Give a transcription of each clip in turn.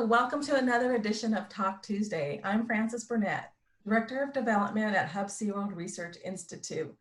Hello, welcome to another edition of Talk Tuesday. I'm Frances Burnett, Director of Development at Hubbs-SeaWorld Research Institute.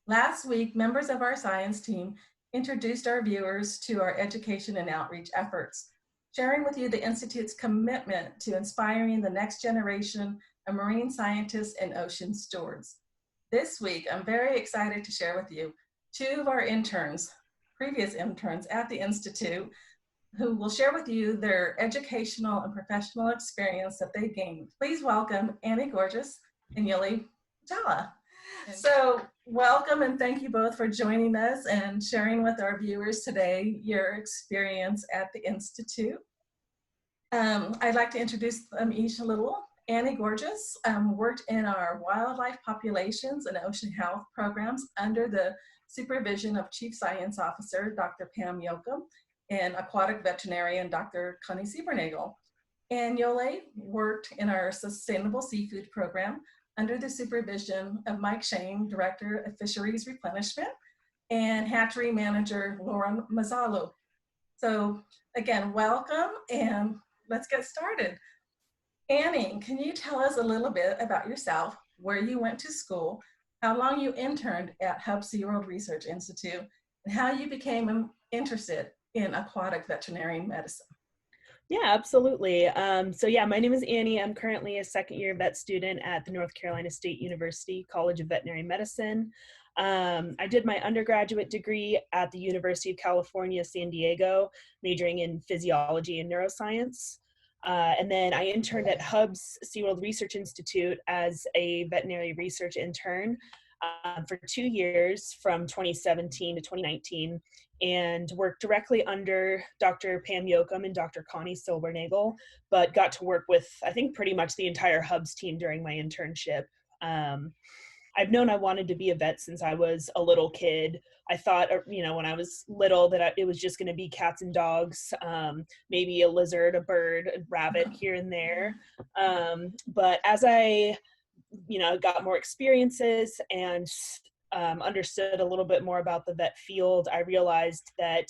Last week, members of our science team introduced our viewers to our education and outreach efforts, sharing with you the Institute's commitment to inspiring the next generation of marine scientists and ocean stewards. This week, I'm very excited to share with you two of our interns, previous interns at the Institute, who will share with you their educational and professional experience that they gained. Please welcome Annie Gorges and Yolis Buchalla. So welcome and thank you both for joining us and sharing with our viewers today your experience at the Institute. I'd like to introduce them each a little. Annie Gorges worked in our wildlife populations and ocean health programs under the supervision of Chief Science Officer, Dr. Pam Yoakum, and aquatic veterinarian, Dr. Connie Siebernagel. And Yole worked in our sustainable seafood program under the supervision of Mike Shane, Director of Fisheries Replenishment, and hatchery manager, Lauren Mazzalo. So again, welcome and let's get started. Annie, can you tell us a little bit about yourself, where you went to school, how long you interned at Hubbs-SeaWorld Research Institute, and how you became interested in aquatic veterinary medicine? Yeah, absolutely. So yeah, my name is Annie. I'm currently a second-year vet student at the North Carolina State University College of Veterinary Medicine. I did my undergraduate degree at the University of California, San Diego, majoring in physiology and neuroscience. And then I interned at Hubbs-SeaWorld Research Institute as a veterinary research intern for 2 years from 2017 to 2019, and worked directly under Dr. Pam Yoakum and Dr. Connie Siebernagel, but got to work with, I think, pretty much the entire Hubbs team during my internship. I've known I wanted to be a vet since I was a little kid. I thought, you know, when I was little that it was just going to be cats and dogs, maybe a lizard, a bird, a rabbit here and there. But as I got more experiences and understood a little bit more about the vet field, I realized that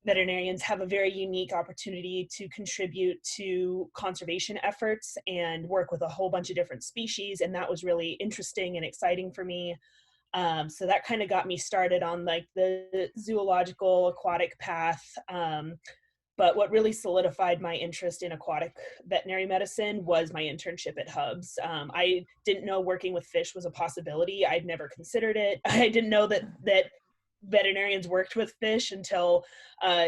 veterinarians have a very unique opportunity to contribute to conservation efforts and work with a whole bunch of different species, and that was really interesting and exciting for me. So that kind of got me started on like the zoological aquatic path. But what really solidified my interest in aquatic veterinary medicine was my internship at Hubbs. I didn't know working with fish was a possibility. I'd never considered it. I didn't know that veterinarians worked with fish until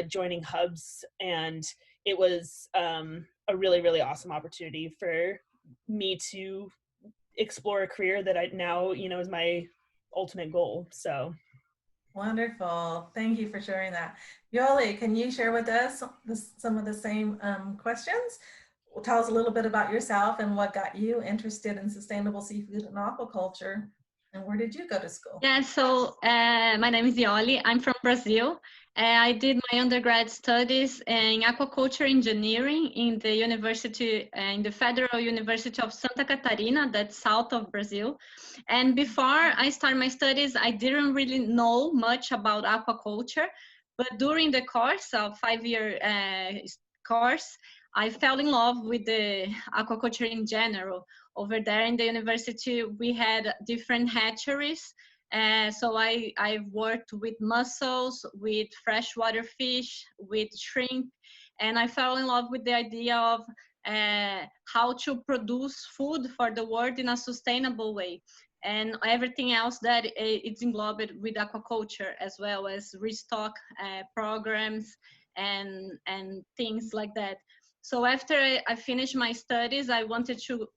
joining Hubbs. And it was a really, really awesome opportunity for me to explore a career that I now, is my ultimate goal. So. Wonderful. Thank you for sharing that. Yoli, can you share with us some of the same questions? Tell us a little bit about yourself and what got you interested in sustainable seafood and aquaculture, and where did you go to school? Yeah, so my name is Yoli. I'm from Brazil. I did my undergrad studies in aquaculture engineering in the university, in the Federal University of Santa Catarina, that's south of Brazil. And before I started my studies, I didn't really know much about aquaculture, but during the course of 5-year course, I fell in love with the aquaculture in general. Over there in the university, we had different hatcheries. So I've worked with mussels, with freshwater fish, with shrimp, and I fell in love with the idea of how to produce food for the world in a sustainable way, and everything else that it's englobed with aquaculture, as well as restock programs and things like that. So after I finished my studies, I wanted to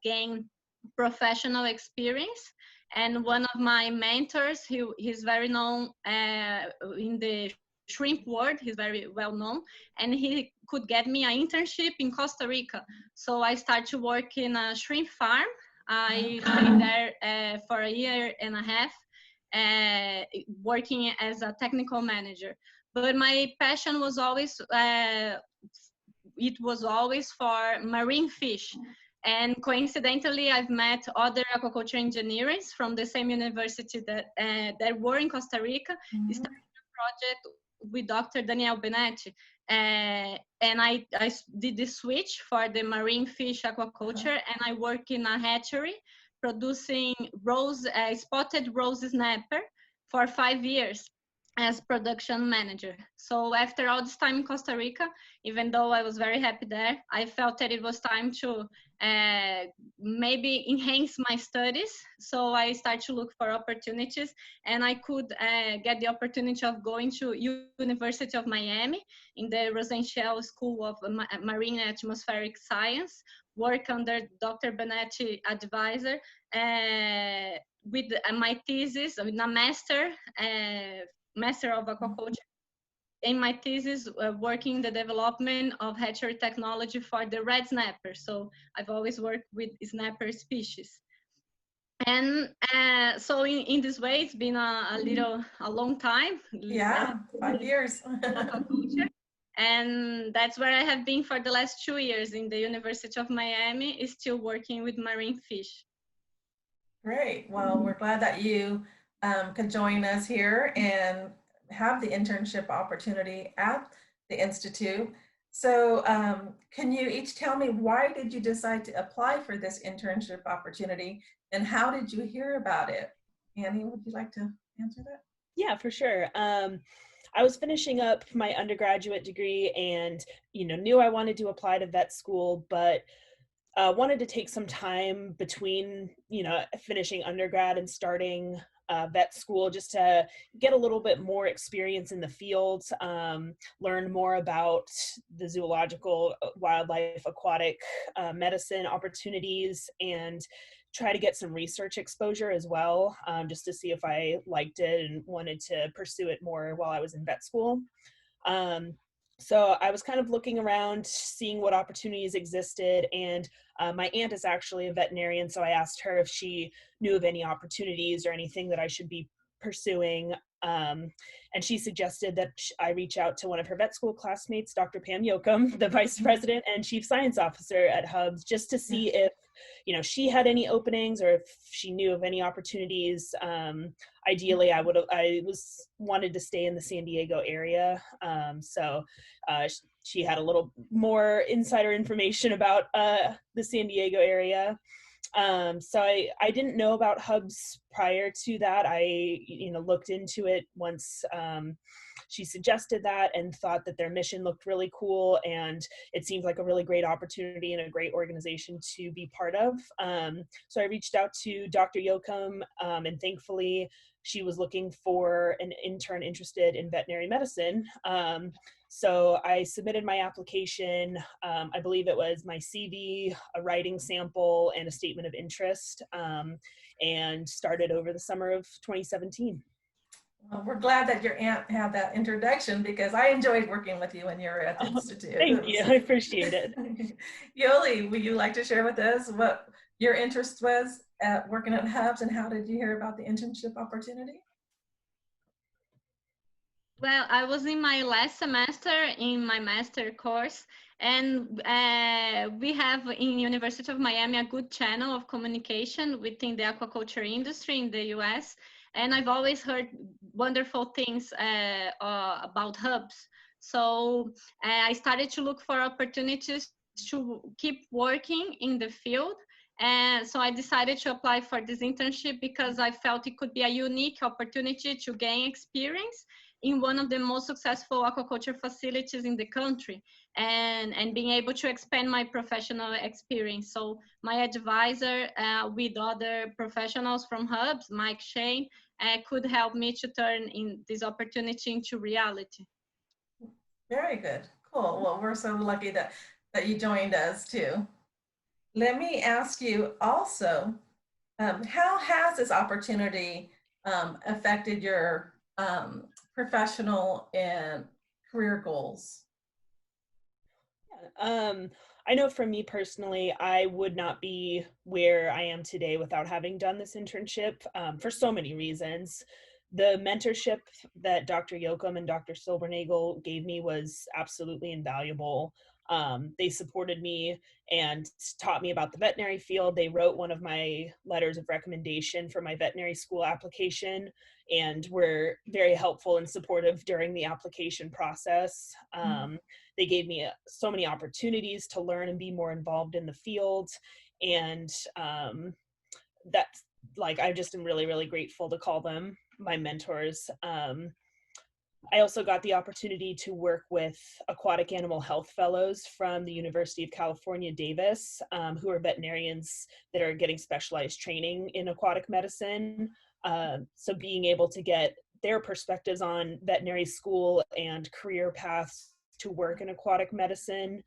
gain professional experience. And one of my mentors, he's very known in the shrimp world, he's very well known, and he could get me an internship in Costa Rica. So I started to work in a shrimp farm. I stayed there for 1.5 years, working as a technical manager. But my passion was always, for marine fish. And coincidentally, I've met other aquaculture engineers from the same university that were in Costa Rica, starting a project with Dr. Daniel Benetti. and I did the switch for the marine fish aquaculture, and I work in a hatchery producing spotted rose snapper for 5 years as production manager. So after all this time in Costa Rica, even though I was very happy there, I felt that it was time to maybe enhance my studies. So I started to look for opportunities, and I could get the opportunity of going to University of Miami in the Rosenshell School of Marine and Atmospheric Science, work under Dr. Benetti advisor with my thesis, with a master of aquaculture. In my thesis, working the development of hatchery technology for the red snapper. So I've always worked with snapper species. And so in this way, it's been a long time. Yeah, 5 years. Aquaculture. And that's where I have been for the last 2 years in the University of Miami, is still working with marine fish. Great. Well, we're glad that you could join us here and have the internship opportunity at the Institute. So can you each tell me, why did you decide to apply for this internship opportunity, and how did you hear about it? Annie, would you like to answer that? Yeah, for sure. I was finishing up my undergraduate degree and, knew I wanted to apply to vet school, but wanted to take some time between, finishing undergrad and starting vet school, just to get a little bit more experience in the field, learn more about the zoological, wildlife, aquatic medicine opportunities, and try to get some research exposure as well, just to see if I liked it and wanted to pursue it more while I was in vet school. So I was kind of looking around, seeing what opportunities existed, and my aunt is actually a veterinarian, so I asked her if she knew of any opportunities or anything that I should be pursuing. And she suggested that I reach out to one of her vet school classmates, Dr. Pam Yoakum, the vice president and chief science officer at Hubbs, just to see if, she had any openings or if she knew of any opportunities. Ideally, I wanted to stay in the San Diego area. So she had a little more insider information about the San Diego area. So I didn't know about Hubbs prior to that. I, looked into it once she suggested that, and thought that their mission looked really cool, and it seemed like a really great opportunity and a great organization to be part of. So I reached out to Dr. Yoakum, and thankfully she was looking for an intern interested in veterinary medicine. So I submitted my application. I believe it was my CV, a writing sample, and a statement of interest, and started over the summer of 2017. Well, we're glad that your aunt had that introduction, because I enjoyed working with you when you were at the Institute. Thank you. I appreciate it. Yoli, would you like to share with us what your interest was at working at Hubbs, and how did you hear about the internship opportunity? Well, I was in my last semester in my master course, and we have in University of Miami a good channel of communication within the aquaculture industry in the US. And I've always heard wonderful things about Hubbs. So I started to look for opportunities to keep working in the field. And so I decided to apply for this internship because I felt it could be a unique opportunity to gain experience in one of the most successful aquaculture facilities in the country, and being able to expand my professional experience. So my advisor with other professionals from Hubbs, Mike Shane, could help me to turn in this opportunity into reality. Very good. Cool. Well, we're so lucky that you joined us too. Let me ask you also, how has this opportunity affected your professional and career goals? I know for me personally, I would not be where I am today without having done this internship, for so many reasons. The mentorship that Dr. Yoakum and Dr. Silbernagel gave me was absolutely invaluable. They supported me and taught me about the veterinary field. They wrote one of my letters of recommendation for my veterinary school application and were very helpful and supportive during the application process. They gave me so many opportunities to learn and be more involved in the field. And that's like, I just am really, really grateful to call them my mentors. I also got the opportunity to work with aquatic animal health fellows from the University of California, Davis, who are veterinarians that are getting specialized training in aquatic medicine. So being able to get their perspectives on veterinary school and career paths to work in aquatic medicine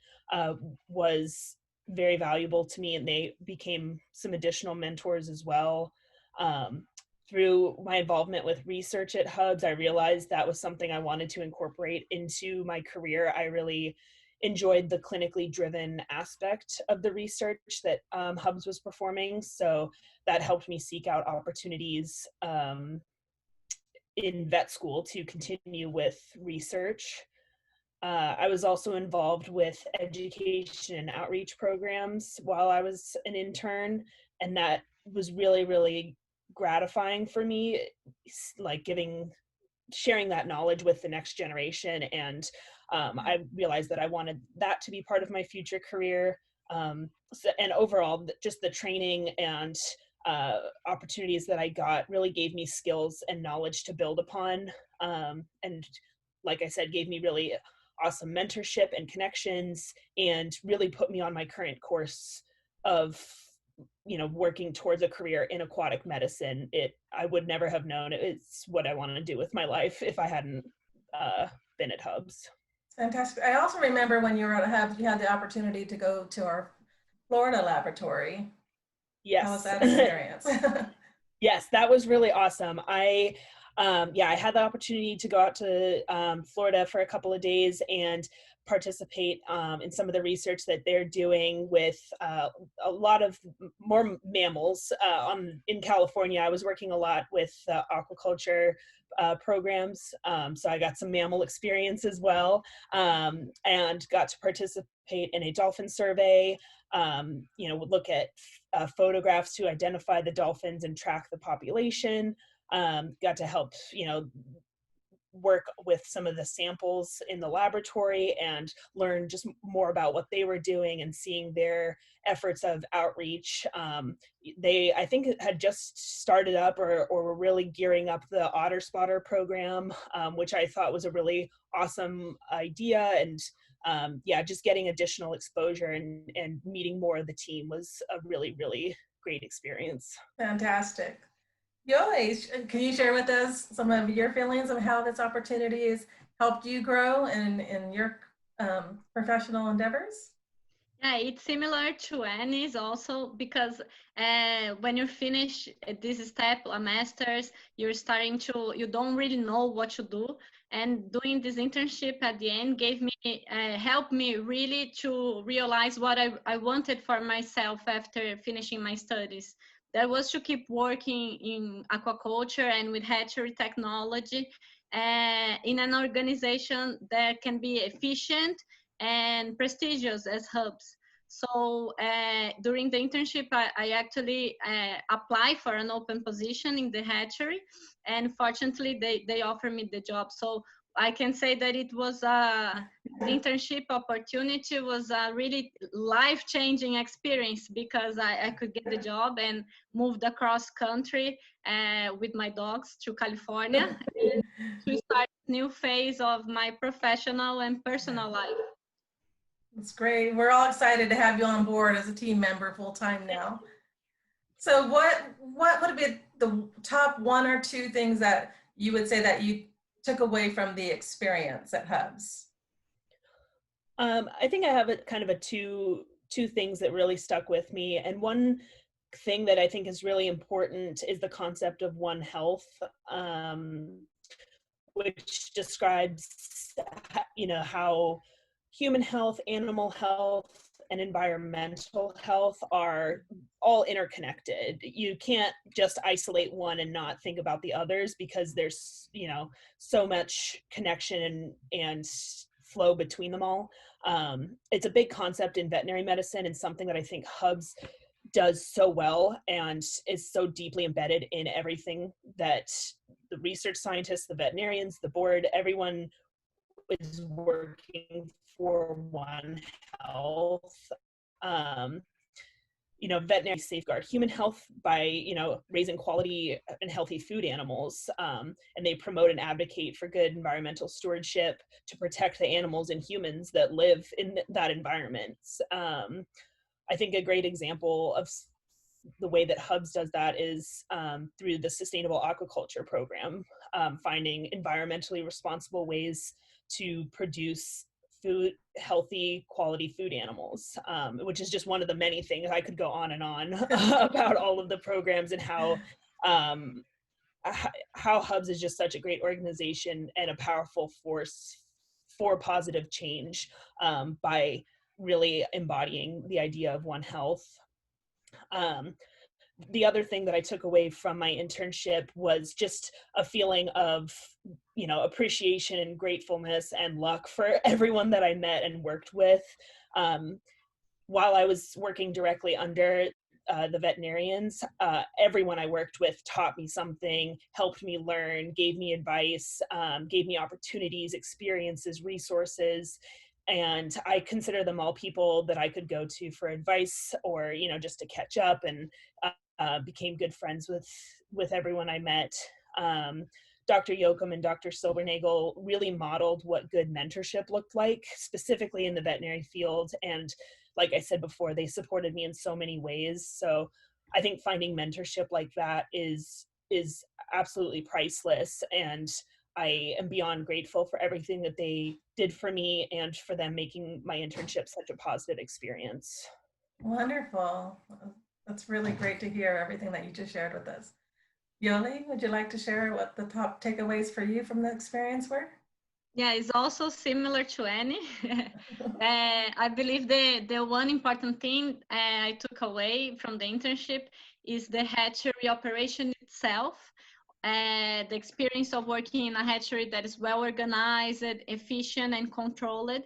was very valuable to me, and they became some additional mentors as well. Through my involvement with research at Hubbs, I realized that was something I wanted to incorporate into my career. I really enjoyed the clinically driven aspect of the research that Hubbs was performing. So that helped me seek out opportunities in vet school to continue with research. I was also involved with education and outreach programs while I was an intern, and that was really, really gratifying for me, like sharing that knowledge with the next generation. And I realized that I wanted that to be part of my future career. And overall, just the training and opportunities that I got really gave me skills and knowledge to build upon. And like I said, gave me really awesome mentorship and connections, and really put me on my current course of working towards a career in aquatic medicine. I would never have known it's what I wanted to do with my life if I hadn't been at Hubbs. Fantastic. I also remember when you were at Hubbs, you had the opportunity to go to our Florida laboratory. Yes. How was that experience? Yes, that was really awesome. I had the opportunity to go out to Florida for a couple of days and participate in some of the research that they're doing with a lot of more mammals. In California, I was working a lot with aquaculture programs, so I got some mammal experience as well, and got to participate in a dolphin survey. Look at photographs to identify the dolphins and track the population. Got to help, work with some of the samples in the laboratory and learn just more about what they were doing and seeing their efforts of outreach. They, I think, had just started up or were really gearing up the otter spotter program, which I thought was a really awesome idea. And just getting additional exposure and meeting more of the team was a really, really great experience. Fantastic. Yolis, can you share with us some of your feelings of how this opportunity has helped you grow in your professional endeavors? Yeah, it's similar to Annie's also, because when you finish this step, a master's, you don't really know what to do. And doing this internship at the end helped me really to realize what I wanted for myself after finishing my studies. That was to keep working in aquaculture and with hatchery technology in an organization that can be efficient and prestigious as Hubbs. So during the internship, I actually applied for an open position in the hatchery, and fortunately they offered me the job. So I can say that it was the internship opportunity was a really life-changing experience, because I could get the job and moved across country with my dogs to California to start a new phase of my professional and personal life. That's great. We're all excited to have you on board as a team member full-time now. So what would be the top one or two things that you would say that you took away from the experience at Hubbs? I think I have two things that really stuck with me. And one thing that I think is really important is the concept of One Health, which describes, how human health, animal health, and environmental health are all interconnected. You can't just isolate one and not think about the others, because there's, so much connection and flow between them all. It's a big concept in veterinary medicine and something that I think Hubbs does so well and is so deeply embedded in everything that the research scientists, the veterinarians, the board, everyone is working for One Health. Veterinary safeguard human health by, raising quality and healthy food animals. And they promote and advocate for good environmental stewardship to protect the animals and humans that live in that environment. I think a great example of the way that Hubbs does that is through the Sustainable Aquaculture Program, finding environmentally responsible ways to produce food, healthy, quality food animals, which is just one of the many things. I could go on and on about all of the programs and how Hubbs is just such a great organization and a powerful force for positive change by really embodying the idea of One Health. The other thing that I took away from my internship was just a feeling of, appreciation and gratefulness and luck for everyone that I met and worked with. While I was working directly under the veterinarians, everyone I worked with taught me something, helped me learn, gave me advice, gave me opportunities, experiences, resources. And I consider them all people that I could go to for advice or, just to catch up, and became good friends with everyone I met. Dr. Yoakum and Dr. Silbernagel really modeled what good mentorship looked like, specifically in the veterinary field. And like I said before, they supported me in so many ways. So I think finding mentorship like that is absolutely priceless. And I am beyond grateful for everything that they did for me and for them making my internship such a positive experience. Wonderful. That's really great to hear everything that you just shared with us. Yoli, would you like to share what the top takeaways for you from the experience were? Yeah, it's also similar to Annie. I believe the one important thing I took away from the internship is the hatchery operation itself. The experience of working in a hatchery that is well organized, efficient, and controlled.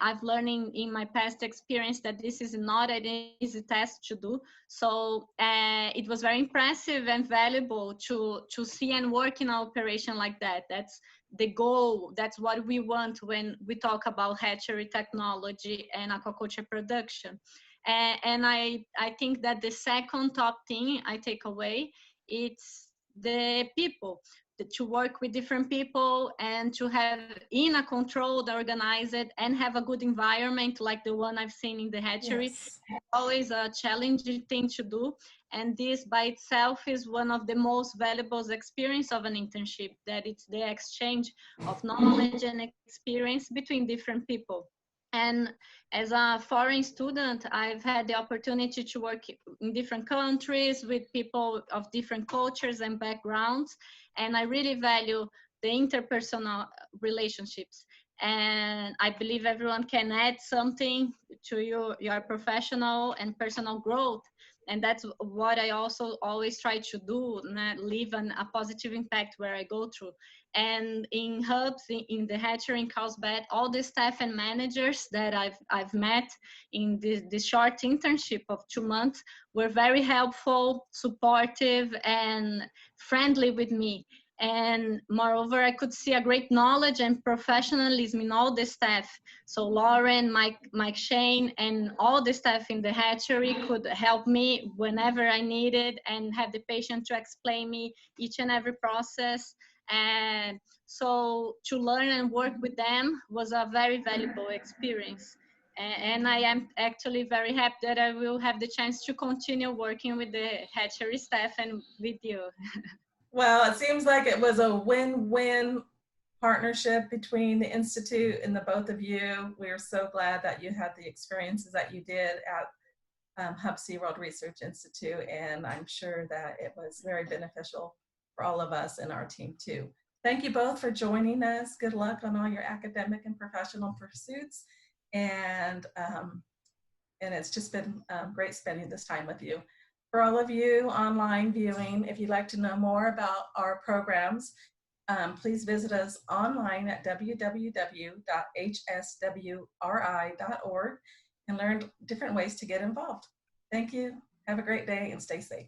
I've learned in my past experience that this is not an easy task to do. So it was very impressive and valuable to see and work in an operation like that. That's the goal. That's what we want when we talk about hatchery technology and aquaculture production. And I think that the second top thing I take away, it's the people, to work with different people and to have in a controlled, organized, and have a good environment like the one I've seen in the hatchery. Yes. Always a challenging thing to do. And this by itself is one of the most valuable experience of an internship, that it's the exchange of knowledge and experience between different people. And as a foreign student, I've had the opportunity to work in different countries with people of different cultures and backgrounds. And I really value the interpersonal relationships. And I believe everyone can add something to your professional and personal growth. And that's what I also always try to do, leave a positive impact where I go through. And in Hubbs, in the hatchery in Carlsbad, all the staff and managers that I've met in this short internship of 2 months were very helpful, supportive, and friendly with me. And moreover, I could see a great knowledge and professionalism in all the staff. So Lauren, Mike Shane, and all the staff in the hatchery could help me whenever I needed and have the patience to explain me each and every process. And so to learn and work with them was a very valuable experience. And I am actually very happy that I will have the chance to continue working with the hatchery staff and with you. Well, it seems like it was a win-win partnership between the Institute and the both of you. We are so glad that you had the experiences that you did at Hubbs-SeaWorld Research Institute, and I'm sure that it was very beneficial for all of us and our team too. Thank you both for joining us. Good luck on all your academic and professional pursuits, and it's just been great spending this time with you. For all of you online viewing, if you'd like to know more about our programs, Please visit us online at www.hswri.org and learn different ways to get involved. Thank you. Have a great day and stay safe.